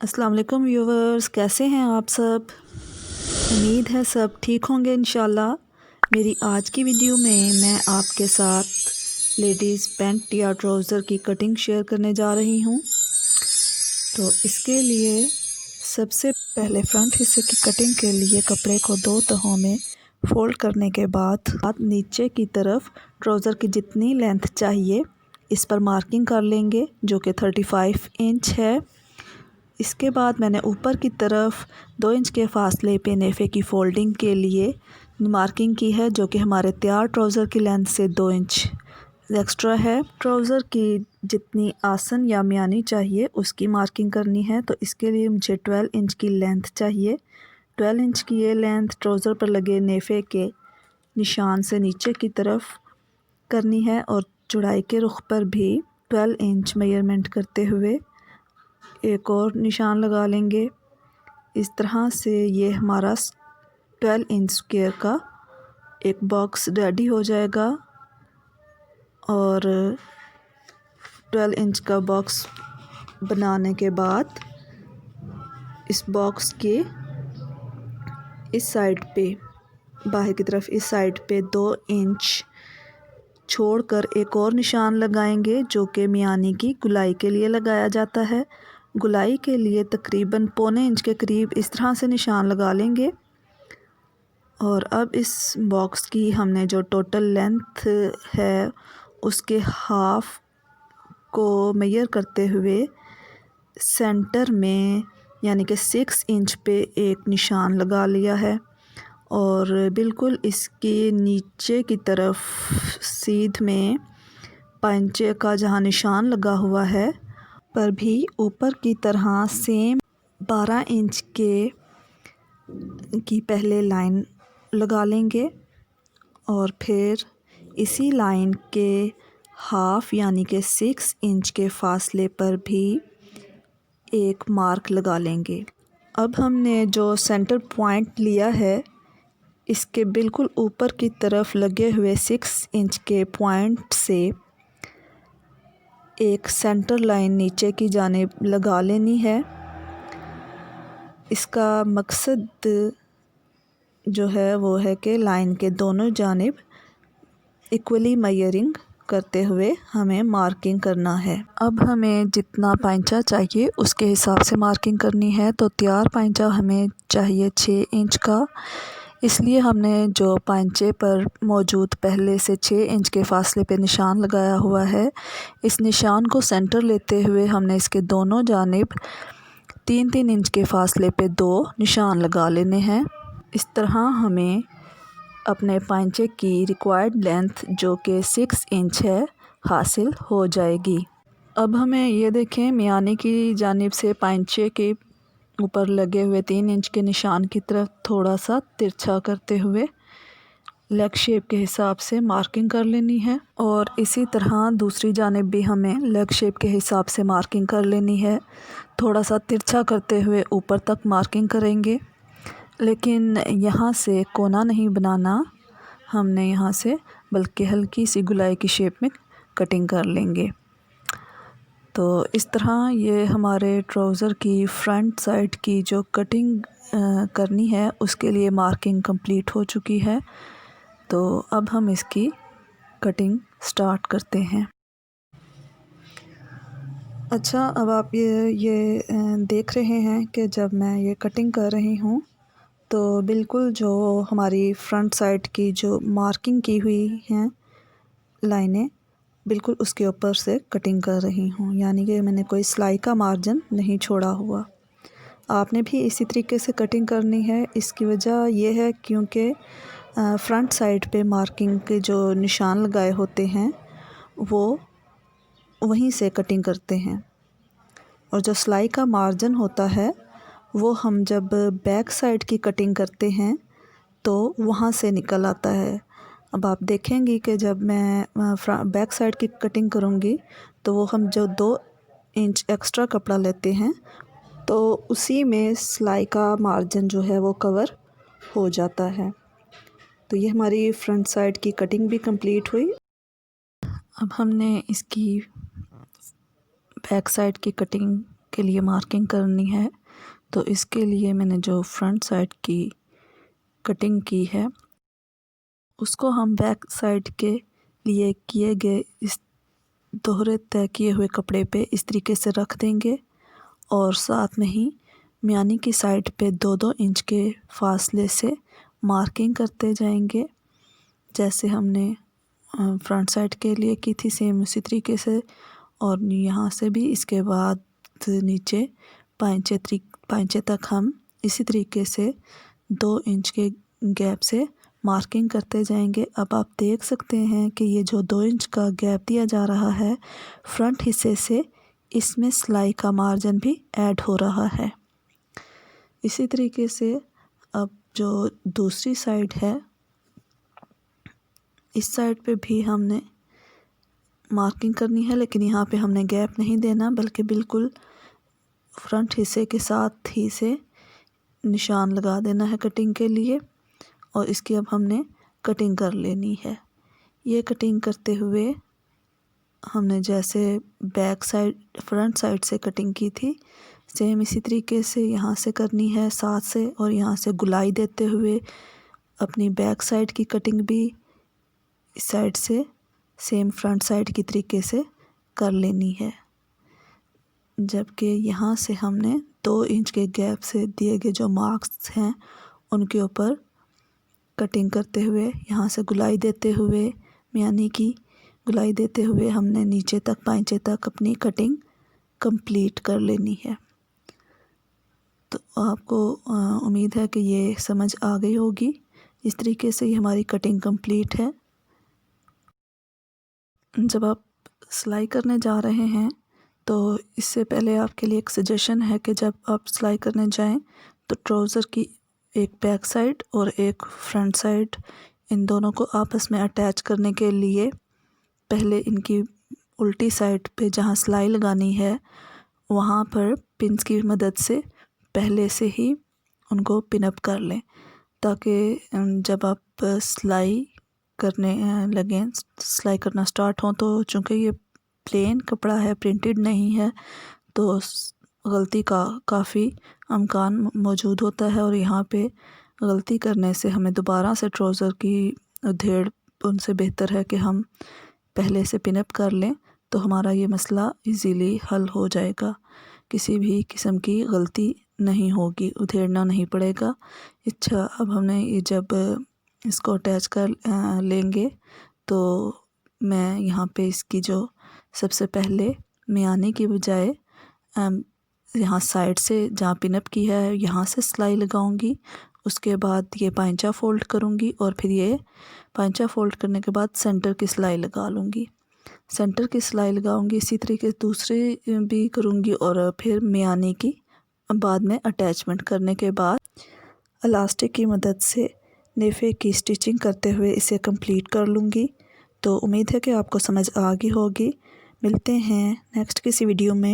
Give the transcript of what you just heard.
अस्सलाम वालेकुम व्यूवर्स, कैसे हैं आप सब। उम्मीद है सब ठीक होंगे इंशाल्लाह। मेरी आज की वीडियो में मैं आपके साथ लेडीज़ पैंट या ट्राउज़र की कटिंग शेयर करने जा रही हूँ। तो इसके लिए सबसे पहले फ्रंट हिस्से की कटिंग के लिए कपड़े को दो तहों में फ़ोल्ड करने के बाद नीचे की तरफ ट्राउज़र की जितनी लेंथ चाहिए इस पर मार्किंग कर लेंगे, जो कि 35 इंच है। इसके बाद मैंने ऊपर की तरफ 2 इंच के फासले पे नेफ़े की फ़ोल्डिंग के लिए मार्किंग की है, जो कि हमारे तैयार ट्राउज़र की लेंथ से 2 इंच एक्स्ट्रा है। ट्राउज़र की जितनी आसन या मियानी चाहिए उसकी मार्किंग करनी है, तो इसके लिए मुझे 12 इंच की लेंथ चाहिए। 12 इंच की ये लेंथ ट्राउज़र पर लगे नेफ़े के निशान से नीचे की तरफ करनी है और चौड़ाई के रुख पर भी 12 इंच मेजरमेंट करते हुए एक और निशान लगा लेंगे। इस तरह से ये हमारा 12 इंच स्क्वायर का एक बॉक्स रेडी हो जाएगा। और 12 इंच का बॉक्स बनाने के बाद इस बॉक्स के इस साइड पे, बाहर की तरफ इस साइड पे 2 इंच छोड़कर एक और निशान लगाएंगे, जो कि मियानी की गुलाई के लिए लगाया जाता है। गुलाई के लिए तकरीबन पौने इंच के करीब इस तरह से निशान लगा लेंगे। और अब इस बॉक्स की हमने जो टोटल लेंथ है उसके हाफ को मेजर करते हुए सेंटर में यानी कि 6 इंच पे एक निशान लगा लिया है। और बिल्कुल इसके नीचे की तरफ सीध में पंचे का जहाँ निशान लगा हुआ है पर भी ऊपर की तरह सेम 12 इंच की पहले लाइन लगा लेंगे और फिर इसी लाइन के हाफ यानी कि 6 इंच के फासले पर भी एक मार्क लगा लेंगे। अब हमने जो सेंटर पॉइंट लिया है इसके बिल्कुल ऊपर की तरफ लगे हुए 6 इंच के पॉइंट से एक सेंटर लाइन नीचे की जानिब लगा लेनी है। इसका मकसद जो है वो है कि लाइन के दोनों जानिब इक्वली मेजरिंग करते हुए हमें मार्किंग करना है। अब हमें जितना पैंचा चाहिए उसके हिसाब से मार्किंग करनी है। तो तैयार पैंचा हमें चाहिए 6 इंच का, इसलिए हमने जो पैंचे पर मौजूद पहले से 6 इंच के फासले पे निशान लगाया हुआ है, इस निशान को सेंटर लेते हुए हमने इसके दोनों जानिब 3-3 इंच के फासले पे 2 निशान लगा लेने हैं। इस तरह हमें अपने पैंचे की रिक्वायर्ड लेंथ जो कि 6 इंच है हासिल हो जाएगी। अब हमें ये देखें, मियानी की जानिब से पैंचे के ऊपर लगे हुए 3 इंच के निशान की तरफ थोड़ा सा तिरछा करते हुए लेग शेप के हिसाब से मार्किंग कर लेनी है। और इसी तरह दूसरी जानिब भी हमें लेग शेप के हिसाब से मार्किंग कर लेनी है। थोड़ा सा तिरछा करते हुए ऊपर तक मार्किंग करेंगे, लेकिन यहाँ से कोना नहीं बनाना हमने यहाँ से, बल्कि हल्की सी गुलाई की शेप में कटिंग कर लेंगे। तो इस तरह ये हमारे ट्राउज़र की फ्रंट साइड की जो कटिंग करनी है उसके लिए मार्किंग कंप्लीट हो चुकी है। तो अब हम इसकी कटिंग स्टार्ट करते हैं। अच्छा, अब आप ये देख रहे हैं कि जब मैं ये कटिंग कर रही हूँ तो बिल्कुल जो हमारी फ्रंट साइड की जो मार्किंग की हुई हैं लाइनें, बिल्कुल उसके ऊपर से कटिंग कर रही हूँ, यानी कि मैंने कोई सिलाई का मार्जिन नहीं छोड़ा हुआ। आपने भी इसी तरीके से कटिंग करनी है। इसकी वजह यह है क्योंकि फ्रंट साइड पे मार्किंग के जो निशान लगाए होते हैं वो वहीं से कटिंग करते हैं, और जो सिलाई का मार्जिन होता है वो हम जब बैक साइड की कटिंग करते हैं तो वहाँ से निकल आता है। अब आप देखेंगे कि जब मैं बैक साइड की कटिंग करूँगी तो वो हम जो 2 इंच एक्स्ट्रा कपड़ा लेते हैं तो उसी में सिलाई का मार्जिन जो है वो कवर हो जाता है। तो ये हमारी फ्रंट साइड की कटिंग भी कंप्लीट हुई। अब हमने इसकी बैक साइड की कटिंग के लिए मार्किंग करनी है। तो इसके लिए मैंने जो फ्रंट साइड की कटिंग की है उसको हम बैक साइड के लिए किए गए इस दोहरे तय किए हुए कपड़े पे इस तरीके से रख देंगे और साथ में ही मियानी की साइड पे 2-2 इंच के फासले से मार्किंग करते जाएंगे, जैसे हमने फ्रंट साइड के लिए की थी सेम उसी तरीके से। और यहाँ से भी इसके बाद नीचे पाँचे तक हम इसी तरीके से 2 इंच के गैप से मार्किंग करते जाएंगे। अब आप देख सकते हैं कि ये जो 2 इंच का गैप दिया जा रहा है फ्रंट हिस्से से, इसमें सिलाई का मार्जिन भी ऐड हो रहा है। इसी तरीके से अब जो दूसरी साइड है इस साइड पे भी हमने मार्किंग करनी है, लेकिन यहाँ पे हमने गैप नहीं देना बल्कि बिल्कुल फ्रंट हिस्से के साथ ही से निशान लगा देना है कटिंग के लिए। और इसकी अब हमने कटिंग कर लेनी है। ये कटिंग करते हुए हमने जैसे बैक साइड फ्रंट साइड से कटिंग की थी सेम इसी तरीके से यहाँ से करनी है साथ से, और यहाँ से गुलाई देते हुए अपनी बैक साइड की कटिंग भी इस साइड से सेम फ्रंट साइड की तरीके से कर लेनी है। जबकि यहाँ से हमने 2 इंच के गैप से दिए गए जो मार्क्स हैं उनके ऊपर कटिंग करते हुए यहाँ से गुलाई देते हुए मियानी की गुलाई देते हुए हमने नीचे तक पाँचे तक अपनी कटिंग कंप्लीट कर लेनी है। तो आपको उम्मीद है कि ये समझ आ गई होगी। इस तरीके से ही हमारी कटिंग कंप्लीट है। जब आप सिलाई करने जा रहे हैं तो इससे पहले आपके लिए एक सजेशन है कि जब आप सिलाई करने जाएं तो ट्राउज़र की एक बैक साइड और एक फ्रंट साइड इन दोनों को आपस में अटैच करने के लिए पहले इनकी उल्टी साइड पे जहाँ सिलाई लगानी है वहाँ पर पिन्स की मदद से पहले से ही उनको पिन अप कर लें, ताकि जब आप सिलाई करने लगें सिलाई करना स्टार्ट हों तो चूँकि ये प्लेन कपड़ा है प्रिंटेड नहीं है तो गलती का काफ़ी अमकान मौजूद होता है। और यहाँ पे गलती करने से हमें दोबारा से ट्राउज़र की उधेड़ उनसे बेहतर है कि हम पहले से पिन अप कर लें, तो हमारा ये मसला इजीली हल हो जाएगा। किसी भी किस्म की गलती नहीं होगी, उधेड़ना नहीं पड़ेगा। अच्छा, अब हमने ये जब इसको अटैच कर लेंगे तो मैं यहाँ पे इसकी जो सबसे पहले मियानी की बजाय यहाँ साइड से जहाँ पिनअप की है यहाँ से सिलाई लगाऊंगी। उसके बाद ये पांचा फ़ोल्ड करूँगी और फिर ये पांचा फ़ोल्ड करने के बाद सेंटर की सिलाई लगा लूँगी। सेंटर की सिलाई लगाऊंगी इसी तरीके से दूसरी भी करूँगी और फिर मियानी की बाद में अटैचमेंट करने के बाद इलास्टिक की मदद से नेफे की स्टिचिंग करते हुए इसे कंप्लीट कर लूँगी। तो उम्मीद है कि आपको समझ आ गई होगी। मिलते हैं नेक्स्ट किसी वीडियो में।